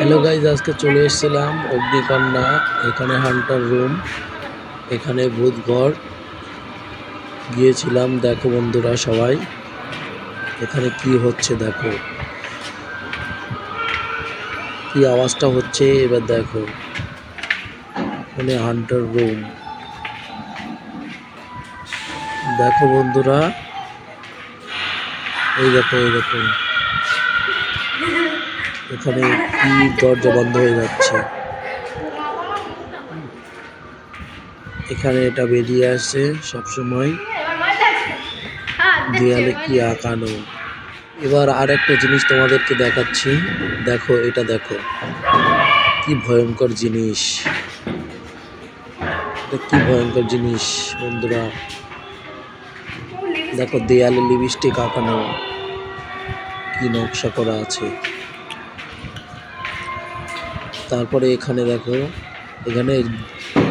Hello guys, আজকে চলে এসেছিলাম অগ্নিকন্যা। এখানে হান্টার রুম, এখানে ভূতঘর গিয়েছিলাম। দেখো বন্ধুরা সবাই, এখানে কি হচ্ছে দেখো, কি আওয়াজটা হচ্ছে এবার দেখো। এখানে হান্টার রুম দেখো বন্ধুরা, এই দেখো এই দেখো, এখানে কি দরজা বন্ধ হয়ে যাচ্ছে। এখানে এটা বেরিয়ে আসছে সবসময়, দেয়ালে কি আঁকানো। এবার আর একটা জিনিস তোমাদেরকে দেখাচ্ছি, দেখো এটা দেখো, কি ভয়ঙ্কর জিনিস, এটা কি ভয়ঙ্কর জিনিস বন্ধুরা। দেখো দেয়ালে লিপস্টিক আঁকানো, কি নকশা করা আছে। তারপরে এখানে দেখো, এখানে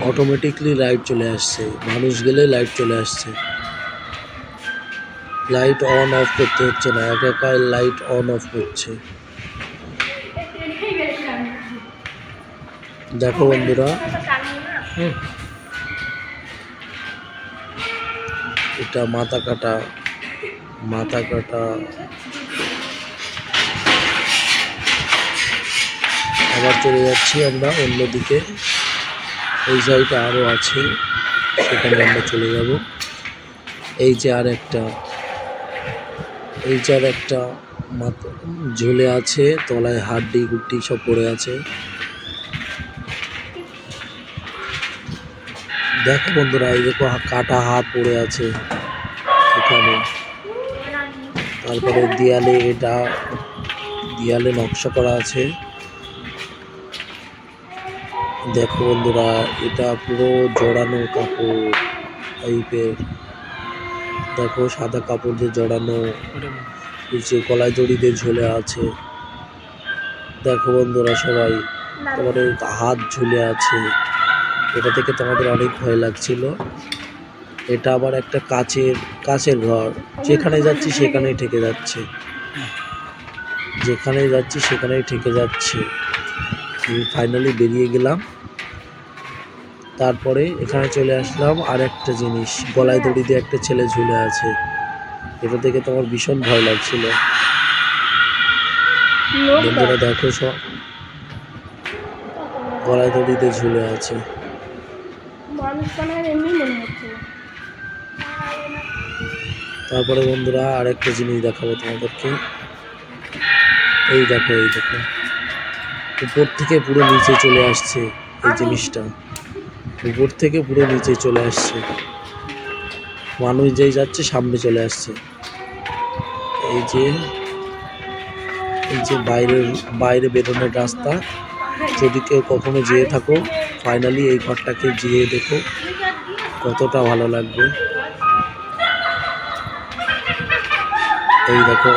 অটোমেটিকলি লাইট চলে আসছে, মানুষ গেলে লাইট চলে আসছে। লাইট অন অফ করতে হচ্ছে না, একা একা লাইট অন অফ করছে। দেখো বন্ধুরা, এটা মাথা কাটা, মাথা কাটা। আবার চলে যাচ্ছি আমরা অন্যদিকে, এই জায়গাটা আরও আছে, সেখানে আমরা চলে যাব। এই যে আর একটা, এই যে আর একটা মাথা ঝুলে আছে, তলায় হাড্ডি গুড্ডি সব পড়ে আছে। দেখো বন্ধুরা, এই দেখো কাটা হাত পড়ে আছে এখানে। তারপরে দেয়ালে, এটা দেয়ালে নকশা করা আছে। দেখো বন্ধুরা, এটা পুরো জড়ানো কাপড় টাইপের। দেখো সাদা কাপড় দিয়ে জড়ানো, নিচে গলায় দড়ি দিয়ে ঝুলে আছে। দেখো বন্ধুরা সবাই, তারপরে হাত ঝুলে আছে। এটা থেকে তোমাদের অনেক ভয় লাগছিল। এটা আবার একটা কাচের ঘর, যেখানে যাচ্ছি সেখানেই ঠেকে যাচ্ছে, যেখানে যাচ্ছি সেখানেই ঠেকে যাচ্ছে। ফাইনালি বেরিয়ে গেলাম। তারপরে এখানে চলে আসলাম আর একটা জিনিস, গলায় দড়ি দিয়ে একটা ছেলে ঝুলে আছে। এটা দেখে তোমার ভীষণ ভয় লাগছিল বন্ধুরা। দেখো সব গলায় দড়ি দিয়ে ঝুলে আছে। তারপরে বন্ধুরা আর একটা জিনিস দেখাবো তোমাদেরকে। এই দেখো, এই দেখো, উপর থেকে পুরো নিচে চলে আসছে এই জিনিসটা, উপর থেকে পুরো নিচে চলে আসছে। মানুষ যেই যাচ্ছে সামনে চলে আসছে। এই যে, এই যে বাইরে বেরোনোর রাস্তা, যদি কেউ কখনো যেয়ে থাকো, ফাইনালি এই ঘরটাকে যেয়ে দেখো, কতটা ভালো লাগবে। এই দেখো।